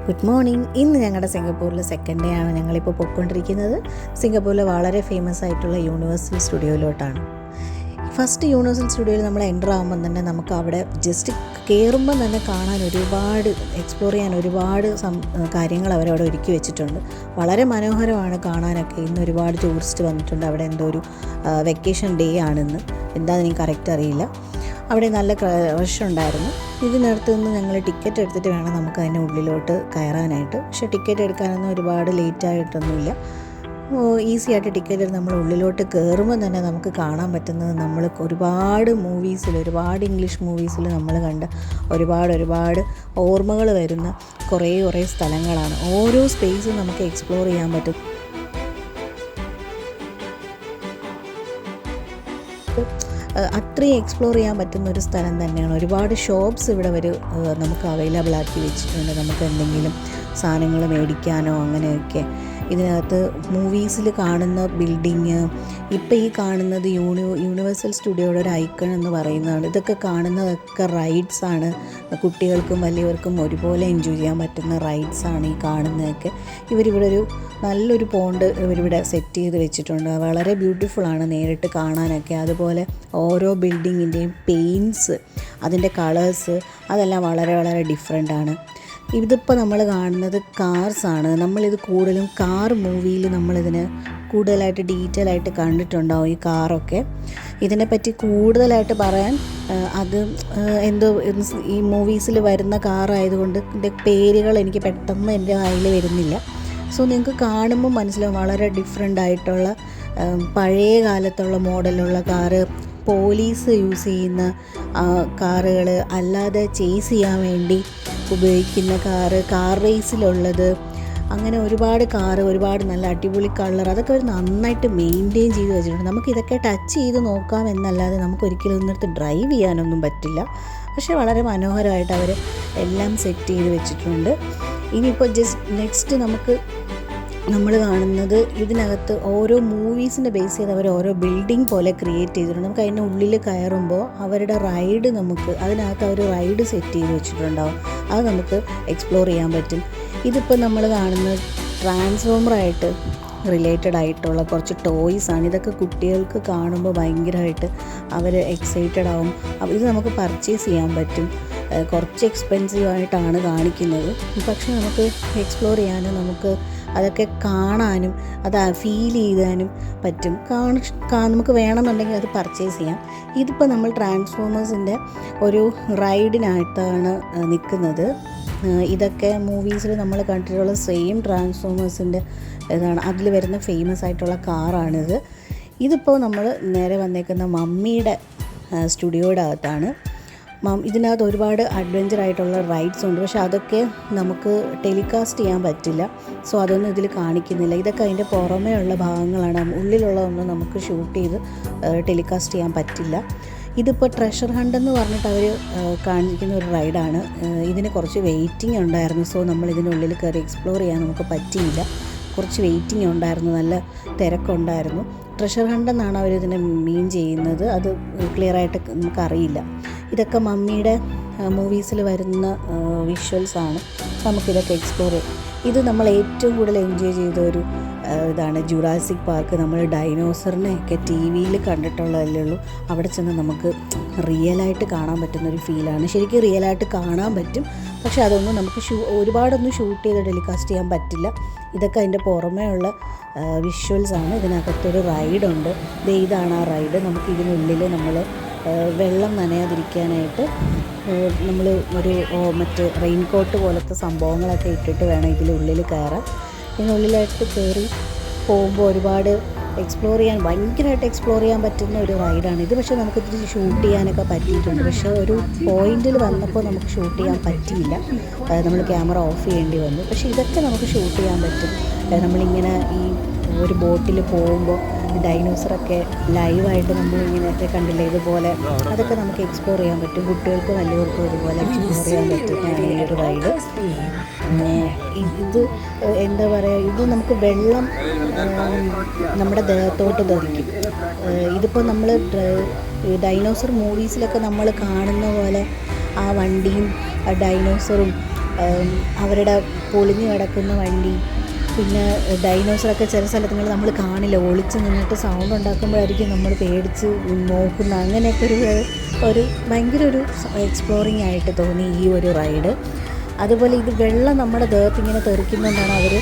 Good morning. ഇന്ന് ഞങ്ങളുടെ സിംഗപ്പൂരിൽ സെക്കൻഡ് ഡേ ആണ്. ഞങ്ങളിപ്പോൾ പോയിക്കൊണ്ടിരിക്കുന്നത് സിംഗപ്പൂരിലെ വളരെ ഫേമസ് ആയിട്ടുള്ള യൂണിവേഴ്സൽ സ്റ്റുഡിയോയിലോട്ടാണ്. ഫസ്റ്റ് യൂണിവേഴ്സൽ സ്റ്റുഡിയോയിൽ നമ്മൾ എൻ്റർ ആകുമ്പം തന്നെ നമുക്ക് അവിടെ ജസ്റ്റ് കയറുമ്പം തന്നെ കാണാൻ ഒരുപാട് എക്സ്പ്ലോർ ചെയ്യാൻ ഒരുപാട് കാര്യങ്ങൾ അവരവിടെ ഒരുക്കി വെച്ചിട്ടുണ്ട്. വളരെ മനോഹരമാണ് കാണാനൊക്കെ. ഇന്ന് ഒരുപാട് ടൂറിസ്റ്റ് വന്നിട്ടുണ്ട്. അവിടെ എന്തോ ഒരു വെക്കേഷൻ ഡേ ആണെന്ന്, എന്താണെന്ന് എനിക്ക് കറക്റ്റ് അറിയില്ല. അവിടെ നല്ല റഷ് ഉണ്ടായിരുന്നു. ഇതിനടുത്ത് നിന്ന് ഞങ്ങൾ ടിക്കറ്റ് എടുത്തിട്ട് വേണം നമുക്ക് അതിൻ്റെ ഉള്ളിലോട്ട് കയറാനായിട്ട്. പക്ഷേ ടിക്കറ്റ് എടുക്കാനൊന്നും ഒരുപാട് ലേറ്റായിട്ടൊന്നുമില്ല. ഈസി ആയിട്ട് ടിക്കറ്റ് എടുത്ത് നമ്മൾ ഉള്ളിലോട്ട് കയറുമ്പോൾ തന്നെ നമുക്ക് കാണാൻ പറ്റുന്നത് നമ്മൾ ഒരുപാട് ഒരുപാട് ഇംഗ്ലീഷ് മൂവീസിൽ നമ്മൾ കണ്ട ഒരുപാട് ഓർമ്മകൾ വരുന്ന കുറേ സ്ഥലങ്ങളാണ്. ഓരോ സ്പേസും നമുക്ക് എക്സ്പ്ലോർ ചെയ്യാൻ പറ്റും. അത്രയും എക്സ്പ്ലോർ ചെയ്യാൻ പറ്റുന്ന ഒരു സ്ഥലം തന്നെയാണ്. ഒരുപാട് ഷോപ്സ് ഇവിടെ നമുക്ക് അവൈലബിൾ ആക്കി വെച്ചിട്ടുണ്ട്. നമുക്ക് എന്തെങ്കിലും സാധനങ്ങൾ മേടിക്കാനോ അങ്ങനെയൊക്കെ. ഇതിനകത്ത് മൂവീസിൽ കാണുന്ന ബിൽഡിങ്, ഇപ്പോൾ ഈ കാണുന്നത് യൂണിവേഴ്സൽ സ്റ്റുഡിയോയുടെ ഒരു ഐക്കൺ എന്ന് പറയുന്നതാണ്. ഇതൊക്കെ കാണുന്നതൊക്കെ റൈഡ്സാണ്. കുട്ടികൾക്കും വലിയവർക്കും ഒരുപോലെ എൻജോയ് ചെയ്യാൻ പറ്റുന്ന റൈഡ്സാണ് ഈ കാണുന്നതൊക്കെ. ഇവരിവിടെ നല്ലൊരു പോണ്ട് ഇവരിവിടെ സെറ്റ് ചെയ്ത് വെച്ചിട്ടുണ്ട്. വളരെ ബ്യൂട്ടിഫുള്ളാണ് നേരിട്ട് കാണാനൊക്കെ. അതുപോലെ ഓരോ ബിൽഡിങ്ങിൻ്റെയും പെയിൻറ്റ്സ്, അതിൻ്റെ കളേഴ്സ് അതെല്ലാം വളരെ ഡിഫറെൻ്റാണ്. ഇതിപ്പോൾ നമ്മൾ കാണുന്നത് കാർസാണ്. നമ്മളിത് കൂടുതലും കാർ മൂവിയിൽ നമ്മളിതിന് കൂടുതലായിട്ട് ഡീറ്റെയിൽ ആയിട്ട് കണ്ടിട്ടുണ്ടാവും ഈ കാറൊക്കെ. ഇതിനെപ്പറ്റി കൂടുതലായിട്ട് പറയാൻ അത് എന്തോ ഈ മൂവീസിൽ വരുന്ന കാറായതുകൊണ്ട് ഇതിൻ്റെ പേരുകൾ എനിക്ക് പെട്ടെന്ന് എൻ്റെ വായിൽ വരുന്നില്ല. സോ നിങ്ങൾക്ക് കാണുമ്പോൾ മനസ്സിലാവും വളരെ ഡിഫറെൻ്റ് ആയിട്ടുള്ള പഴയ കാലത്തുള്ള മോഡലുള്ള കാറ്, പോലീസ് യൂസ് ചെയ്യുന്ന കാറുകൾ, അല്ലാതെ ചേസ് ചെയ്യാൻ വേണ്ടി ഉപയോഗിക്കുന്ന കാർ റേസിലുള്ളത്, അങ്ങനെ ഒരുപാട് നല്ല അടിപൊളി കളർ, അതൊക്കെ അവർ നന്നായിട്ട് മെയിൻറ്റെയിൻ ചെയ്ത് വെച്ചിട്ടുണ്ട്. നമുക്കിതൊക്കെ ടച്ച് ചെയ്ത് നോക്കാം എന്നല്ലാതെ നമുക്കൊരിക്കലും ഒന്നിടത്ത് ഡ്രൈവ് ചെയ്യാനൊന്നും പറ്റില്ല. പക്ഷേ വളരെ മനോഹരമായിട്ട് അവർ എല്ലാം സെറ്റ് ചെയ്ത് വെച്ചിട്ടുണ്ട്. ഇനിയിപ്പോൾ നെക്സ്റ്റ് നമ്മൾ കാണുന്നത് ഇതിനകത്ത് ഓരോ മൂവീസിൻ്റെ ബേസ് ചെയ്ത് അവർ ഓരോ ബിൽഡിംഗ് പോലെ ക്രിയേറ്റ് ചെയ്തിട്ടുണ്ട്. നമുക്ക് അതിൻ്റെ ഉള്ളിൽ കയറുമ്പോൾ അവരുടെ അതിനകത്ത് അവർ റൈഡ് സെറ്റ് ചെയ്ത് വെച്ചിട്ടുണ്ടാവും. അത് നമുക്ക് എക്സ്പ്ലോർ ചെയ്യാൻ പറ്റും. ഇതിപ്പോൾ നമ്മൾ കാണുന്നത് ട്രാൻസ്ഫോമറായിട്ട് റിലേറ്റഡ് ആയിട്ടുള്ള കുറച്ച് ടോയ്സാണ്. ഇതൊക്കെ കുട്ടികൾക്ക് കാണുമ്പോൾ ഭയങ്കരമായിട്ട് അവർ എക്സൈറ്റഡ് ആവും. ഇത് നമുക്ക് പർച്ചേസ് ചെയ്യാൻ പറ്റും. കുറച്ച് എക്സ്പെൻസീവായിട്ടാണ് കാണിക്കുന്നത്, പക്ഷേ നമുക്ക് എക്സ്പ്ലോർ ചെയ്യാനും നമുക്ക് അതൊക്കെ കാണാനും അത് ഫീൽ ചെയ്യാനും പറ്റും. നമുക്ക് വേണമെന്നുണ്ടെങ്കിൽ അത് പർച്ചേസ് ചെയ്യാം. ഇതിപ്പോൾ നമ്മൾ ട്രാൻസ്ഫോമേഴ്സിൻ്റെ ഒരു റൈഡിനായിട്ടാണ് നിൽക്കുന്നത്. ഇതൊക്കെ മൂവീസിൽ നമ്മൾ കണ്ടിട്ടുള്ള സെയിം ട്രാൻസ്ഫോമേഴ്സിൻ്റെ ഇതാണ്. അതിൽ വരുന്ന ഫേമസ് ആയിട്ടുള്ള കാറാണിത്. ഇതിപ്പോൾ നമ്മൾ നേരെ വന്നേക്കുന്ന മമ്മിയുടെ സ്റ്റുഡിയോയുടെ അകത്താണ്. ഇതിനകത്ത് ഒരുപാട് അഡ്വഞ്ചറായിട്ടുള്ള റൈഡ്സ് ഉണ്ട്. പക്ഷേ അതൊക്കെ നമുക്ക് ടെലികാസ്റ്റ് ചെയ്യാൻ പറ്റില്ല. സോ അതൊന്നും ഇതിൽ കാണിക്കുന്നില്ല. ഇതൊക്കെ അതിൻ്റെ പുറമേ ഉള്ള ഭാഗങ്ങളാണ്. ഉള്ളിലുള്ളതൊന്നും നമുക്ക് ഷൂട്ട് ചെയ്ത് ടെലികാസ്റ്റ് ചെയ്യാൻ പറ്റില്ല. ഇതിപ്പോൾ ട്രഷർ ഹണ്ട് എന്ന് പറഞ്ഞിട്ട് അവർ കാണിക്കുന്ന ഒരു റൈഡാണ്. ഇതിന് കുറച്ച് വെയിറ്റിംഗ് ഉണ്ടായിരുന്നു. സോ നമ്മൾ ഇതിനുള്ളിൽ കയറി എക്സ്പ്ലോർ ചെയ്യാൻ നമുക്ക് പറ്റിയില്ല. കുറച്ച് വെയിറ്റിംഗ് ഉണ്ടായിരുന്നു, നല്ല തിരക്കുണ്ടായിരുന്നു. ട്രഷർ ഹണ്ട് എന്നാണ് അവരിതിനെ മീൻ ചെയ്യുന്നത്. അത് ക്ലിയറായിട്ട് നമുക്കറിയില്ല. ഇതൊക്കെ മമ്മിയുടെ മൂവീസിൽ വരുന്ന വിഷ്വൽസാണ്. നമുക്കിതൊക്കെ എക്സ്പ്ലോർ ചെയ്യാം. ഇത് നമ്മൾ ഏറ്റവും കൂടുതൽ എൻജോയ് ചെയ്ത ഇതാണ് ജുറാസിക് പാർക്ക്. നമ്മൾ ഡൈനോസറിനെയൊക്കെ ടി വിയിൽ കണ്ടിട്ടുള്ളതല്ലേ ഉള്ളൂ. അവിടെ ചെന്ന് നമുക്ക് റിയലായിട്ട് കാണാൻ പറ്റുന്നൊരു ഫീലാണ്. ശരിക്കും റിയലായിട്ട് കാണാൻ പറ്റും, പക്ഷേ അതൊന്നും നമുക്ക് ഒരുപാടൊന്നും ഷൂട്ട് ചെയ്ത് ടെലികാസ്റ്റ് ചെയ്യാൻ പറ്റില്ല. ഇതൊക്കെ അതിൻ്റെ പുറമേ ഉള്ള വിഷ്വൽസാണ്. ഇതിനകത്തൊരു റൈഡുണ്ട്. ഇതാണ് ആ റൈഡ്. നമുക്ക് ഇതിനുള്ളിൽ നമ്മൾ വെള്ളം നനയാതിരിക്കാനായിട്ട് നമ്മൾ മറ്റ് റെയിൻകോട്ട് പോലത്തെ സംഭവങ്ങളൊക്കെ ഇട്ടിട്ട് വേണം ഇതിനുള്ളിൽ കയറാൻ. ഇതിനുള്ളിലായിട്ട് കയറി പോകുമ്പോൾ ഒരുപാട് ഭയങ്കരമായിട്ട് എക്സ്പ്ലോർ ചെയ്യാൻ പറ്റുന്ന ഒരു റൈഡാണ് ഇത്. പക്ഷേ നമുക്കിത് ഷൂട്ട് ചെയ്യാനൊക്കെ പറ്റിയിട്ടുണ്ട്. പക്ഷേ ഒരു പോയിന്റിൽ വന്നപ്പോൾ നമുക്ക് ഷൂട്ട് ചെയ്യാൻ പറ്റിയില്ല. നമ്മൾ ക്യാമറ ഓഫ് ചെയ്യേണ്ടി വന്നു. പക്ഷേ ഇതൊക്കെ നമുക്ക് ഷൂട്ട് ചെയ്യാൻ പറ്റും. നമ്മളിങ്ങനെ ഈ ഒരു ബോട്ടിൽ പോകുമ്പോൾ ഡൈനോസറൊക്കെ ലൈവായിട്ട് നമ്മളിങ്ങനെയൊക്കെ കണ്ടില്ലേ, ഇതുപോലെ അതൊക്കെ നമുക്ക് എക്സ്പ്ലോർ ചെയ്യാൻ പറ്റും. കുട്ടികൾക്കും വലിയവർക്കും ഒരുപോലെ എക്സ്പ്ലോർ ചെയ്യാൻ പറ്റുന്നതാണ് ഈ ഒരു റൈഡ്. ഇത് എന്താ പറയുക, ഇത് നമുക്ക് വെള്ളം നമ്മുടെ ദേഹത്തോട്ട് തെറിക്കും. ഇതിപ്പോൾ നമ്മൾ ഡൈനോസർ മൂവീസിലൊക്കെ നമ്മൾ കാണുന്ന പോലെ ആ വണ്ടിയും ഡൈനോസറും അവരുടെ പൊളിഞ്ഞു കിടക്കുന്ന വണ്ടി, പിന്നെ ഡൈനോസറൊക്കെ ചില സ്ഥലങ്ങളിൽ നമ്മൾ കാണില്ല, ഒളിച്ച് നിന്നിട്ട് സൗണ്ട് ഉണ്ടാക്കുമ്പോഴായിരിക്കും നമ്മൾ പേടിച്ച് നോക്കുന്ന, അങ്ങനെയൊക്കെ ഒരു ഭയങ്കര ഒരു എക്സ്പ്ലോറിങ് ആയിട്ട് തോന്നി ഈ ഒരു റൈഡ്. അതുപോലെ ഇത് വെള്ളം നമ്മുടെ ദേഹത്ത് ഇങ്ങനെ തെറിക്കുന്നതുകൊണ്ടാണ് അവർ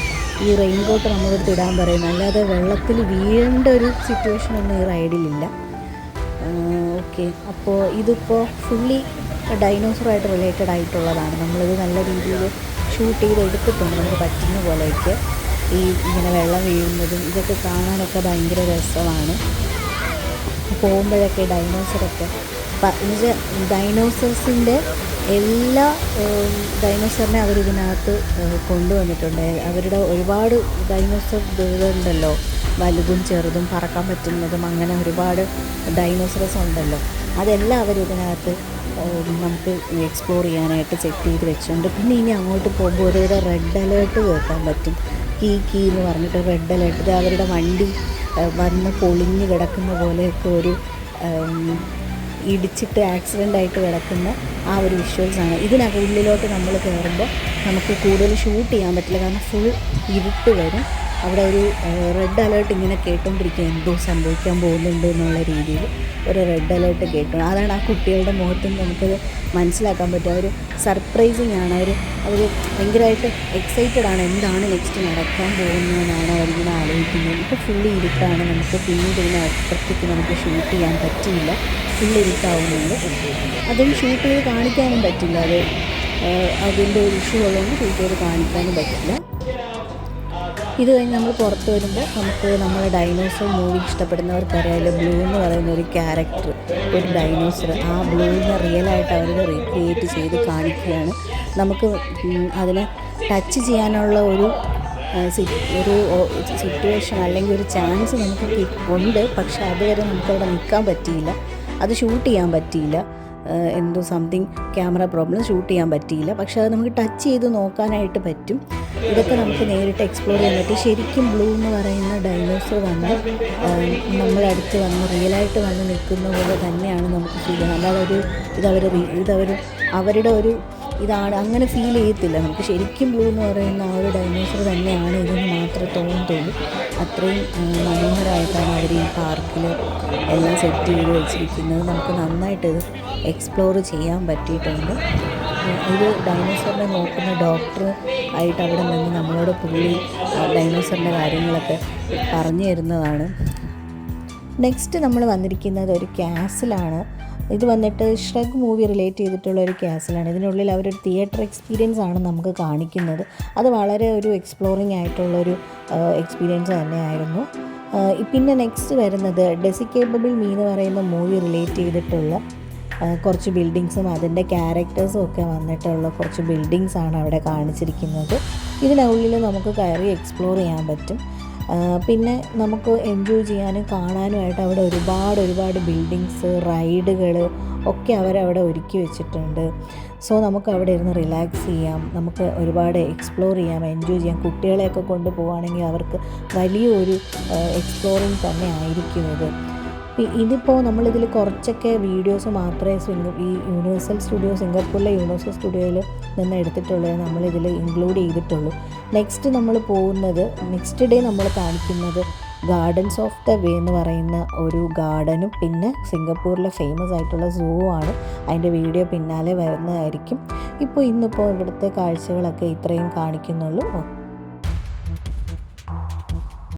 ഈ റെയിൻ കോട്ട് നമ്മളെടുത്ത് ഇടാൻ പറയുന്നത്, അല്ലാതെ വെള്ളത്തിൽ വീഴേണ്ട ഒരു സിറ്റുവേഷനൊന്നും ഈ റൈഡിലില്ല. ഓക്കെ, അപ്പോൾ ഇതിപ്പോൾ ഫുള്ളി ഡൈനോസറുമായിട്ട് റിലേറ്റഡ് ആയിട്ടുള്ളതാണ്. നമ്മളിത് നല്ല രീതിയിൽ ഷൂട്ട് ചെയ്ത് എടുത്തിട്ടുണ്ട് നമുക്ക് പറ്റുന്ന പോലെയൊക്കെ. ഈ ഇങ്ങനെ വെള്ളം വീഴുന്നതും ഇതൊക്കെ കാണാനൊക്കെ ഭയങ്കര രസമാണ്. പോകുമ്പോഴൊക്കെ ഡൈനോസറൊക്കെ എന്നുവെച്ചാൽ ഡൈനോസേഴ്സിൻ്റെ എല്ലാ ഡൈനോസറിനെ അവരിതിനകത്ത് കൊണ്ടുവന്നിട്ടുണ്ട്. അവരുടെ ഒരുപാട് ഡൈനോസർ ഇതുണ്ടല്ലോ, വലുതും ചെറുതും പറക്കാൻ പറ്റുന്നതും, അങ്ങനെ ഒരുപാട് ഡൈനോസറസ് ഉണ്ടല്ലോ. അതെല്ലാം അവരിതിനകത്ത് നമുക്ക് എക്സ്പ്ലോർ ചെയ്യാനായിട്ട് സെറ്റ് ചെയ്ത് വെച്ചിട്ടുണ്ട്. പിന്നെ ഇനി അങ്ങോട്ട് പോകുമ്പോൾ ഓരോരോ റെഡ് അലേർട്ട് കേൾക്കാൻ പറ്റും. കീ എന്ന് പറഞ്ഞിട്ട് റെഡ് അലേർട്ട്. ഇത് അവരുടെ വണ്ടി വന്ന് പൊളിഞ്ഞ് കിടക്കുന്ന പോലെയൊക്കെ ഒരു ഇടിച്ചിട്ട് ആക്സിഡൻ്റായിട്ട് കിടക്കുന്ന ആ ഒരു വിഷ്വൽസാണ്. ഇതിനുള്ളിലോട്ട് നമ്മൾ കയറുമ്പോൾ നമുക്ക് കൂടുതൽ ഷൂട്ട് ചെയ്യാൻ പറ്റില്ല, കാരണം ഫുൾ ഇരുട്ട് വരും. അവിടെ ഒരു റെഡ് അലേർട്ട് ഇങ്ങനെ കേട്ടുകൊണ്ടിരിക്കുക, എന്തോ സംഭവിക്കാൻ പോകുന്നുണ്ട് എന്നുള്ള രീതിയിൽ ഒരു റെഡ് അലേർട്ട് കേട്ടു. അതാണ് ആ കുട്ടികളുടെ മുഖത്തും നമുക്കത് മനസ്സിലാക്കാൻ പറ്റും. അവർ സർപ്രൈസിങ് ആണ്, അവർ ഭയങ്കരമായിട്ട് എക്സൈറ്റഡ് ആണ്, എന്താണ് നെക്സ്റ്റ് നടക്കാൻ പോകുന്നതെന്നാണ് അവരിങ്ങനെ ആലോചിക്കുന്നത്. ഇപ്പോൾ ഫുള്ളി ഇരുട്ടാണ്, നമുക്ക് പിന്നീട് ഇതിനെ അപ്പുറത്തേക്ക് നമുക്ക് ഷൂട്ട് ചെയ്യാൻ പറ്റിയില്ല, ഫുള്ള് ഇരുട്ടാവുന്നുണ്ട്. അതും ഷൂട്ട് ചെയ്ത് കാണിക്കാനും പറ്റില്ല, അതിൻ്റെ ഒരു ഇഷ്യൂ ഉള്ളതുകൊണ്ട് ഷൂട്ട് ചെയ്ത് കാണിക്കാനും പറ്റില്ല. ഇത് കഴിഞ്ഞ് നമ്മൾ പുറത്ത് വരുമ്പോൾ നമുക്ക് നമ്മളെ ഡൈനോസർ മൂവി ഇഷ്ടപ്പെടുന്നവർക്കറിയാമല്ലോ, ബ്ലൂ എന്ന് പറയുന്ന ഒരു ക്യാരക്ടർ, ഒരു ഡൈനോസർ, ആ ബ്ലൂവിനെ റിയലായിട്ട് അവർ റീക്രിയേറ്റ് ചെയ്ത് കാണിക്കുകയാണ്. നമുക്ക് അതിനെ ടച്ച് ചെയ്യാനുള്ള ഒരു സിറ്റുവേഷൻ അല്ലെങ്കിൽ ഒരു ചാൻസ് നമുക്ക് ഉണ്ട്, പക്ഷേ അതുവരെ നമുക്കവിടെ നിൽക്കാൻ പറ്റിയില്ല, അത് ഷൂട്ട് ചെയ്യാൻ പറ്റിയില്ല. എന്തോ സംതിങ് ക്യാമറ പ്രോബ്ലം, ഷൂട്ട് ചെയ്യാൻ പറ്റിയില്ല. പക്ഷേ അത് നമുക്ക് ടച്ച് ചെയ്ത് നോക്കാനായിട്ട് പറ്റും. ഇതൊക്കെ നമുക്ക് നേരിട്ട് എക്സ്പ്ലോർ ചെയ്യാൻ പറ്റും. ശരിക്കും ബ്ലൂ എന്ന് പറയുന്ന ഡൈനോസർ വന്ന് നമ്മളടുത്ത് വന്ന് റിയലായിട്ട് വന്ന് നിൽക്കുന്ന പോലെ തന്നെയാണ് നമുക്ക് ഫീൽ ചെയ്യുന്നത്. അല്ലാതെ ഇതവർ അവരുടെ ഒരു ഇതാണ് അങ്ങനെ ഫീൽ ചെയ്യത്തില്ല. നമുക്ക് ശരിക്കും ബ്ലൂ എന്ന് പറയുന്ന ആ ഒരു ഡൈനോസർ തന്നെയാണ് ഇതെന്ന് മാത്രമേ തോന്നത്തുള്ളൂ. അത്രയും മനോഹരമായിട്ടാണ് അവർ ഈ പാർക്കിൽ എല്ലാം സെറ്റ് ചെയ്ത് വെച്ചിരിക്കുന്നത്. നമുക്ക് നന്നായിട്ട് ഇത് എക്സ്പ്ലോർ ചെയ്യാൻ പറ്റിയിട്ടുണ്ട്. ഇത് ഡൈനോസറിനെ നോക്കുന്ന ഡോക്ടർ ആയിട്ട് അവിടെ നിന്ന് നമ്മളോട് പുള്ളി ഡൈനോസറിൻ്റെ കാര്യങ്ങളൊക്കെ പറഞ്ഞു തരുന്നതാണ്. നെക്സ്റ്റ് നമ്മൾ വന്നിരിക്കുന്നത് ഒരു ക്യാസിലാണ്. ഇത് വന്നിട്ട് ഷ്രെഗ് മൂവി റിലേറ്റ് ചെയ്തിട്ടുള്ള ഒരു ക്യാസിലാണ്. ഇതിനുള്ളിൽ അവരൊരു തിയേറ്റർ എക്സ്പീരിയൻസ് ആണ് നമുക്ക് കാണിക്കുന്നത്. അത് വളരെ ഒരു എക്സ്പ്ലോറിങ് ആയിട്ടുള്ളൊരു എക്സ്പീരിയൻസ് തന്നെയായിരുന്നു. പിന്നെ നെക്സ്റ്റ് വരുന്നത് ഡെസിക്കേബിൾ മീ എന്ന് പറയുന്ന മൂവി റിലേറ്റ് ചെയ്തിട്ടുള്ള കുറച്ച് ബിൽഡിങ്സും അതിൻ്റെ ക്യാരക്ടേഴ്സും ഒക്കെ വന്നിട്ടുള്ള കുറച്ച് ബിൽഡിങ്സാണ് അവിടെ കാണിച്ചിരിക്കുന്നത്. ഇതിനുള്ളിൽ നമുക്ക് കയറി എക്സ്പ്ലോർ ചെയ്യാൻ പറ്റും. പിന്നെ നമുക്ക് എൻജോയ് ചെയ്യാനും കാണാനുമായിട്ട് അവിടെ ഒരുപാട് ബിൽഡിങ്സ്, റൈഡുകൾ ഒക്കെ അവരവിടെ ഒരുക്കി വെച്ചിട്ടുണ്ട്. സോ നമുക്ക് അവിടെ ഇരുന്ന് റിലാക്സ് ചെയ്യാം, നമുക്ക് ഒരുപാട് എക്സ്പ്ലോർ ചെയ്യാം, എൻജോയ് ചെയ്യാം. കുട്ടികളെയൊക്കെ കൊണ്ടുപോവുകയാണെങ്കിൽ അവർക്ക് വലിയൊരു എക്സ്പ്ലോറിങ് തന്നെ ആയിരിക്കും ഇത്. ഇതിപ്പോൾ നമ്മളിതിൽ കുറച്ചൊക്കെ വീഡിയോസ് മാത്രമേ ഈ യൂണിവേഴ്സൽ സ്റ്റുഡിയോ, സിംഗപ്പൂരിലെ യൂണിവേഴ്സൽ സ്റ്റുഡിയോയിൽ നിന്ന് എടുത്തിട്ടുള്ളത് നമ്മളിതിൽ ഇൻക്ലൂഡ് ചെയ്തിട്ടുള്ളൂ. നെക്സ്റ്റ് നമ്മൾ പോകുന്നത്, നെക്സ്റ്റ് ഡേ നമ്മൾ കാണിക്കുന്നത് ഗാർഡൻസ് ഓഫ് ദ വേ എന്ന് പറയുന്ന ഒരു ഗാർഡനും പിന്നെ സിംഗപ്പൂരിലെ ഫേമസ് ആയിട്ടുള്ള സൂ ആണ്. അതിൻ്റെ വീഡിയോ പിന്നാലെ വരുന്നതായിരിക്കും. ഇന്നിപ്പോൾ ഇവിടുത്തെ കാഴ്ചകളൊക്കെ ഇത്രയും കാണിക്കുന്നുള്ളൂ.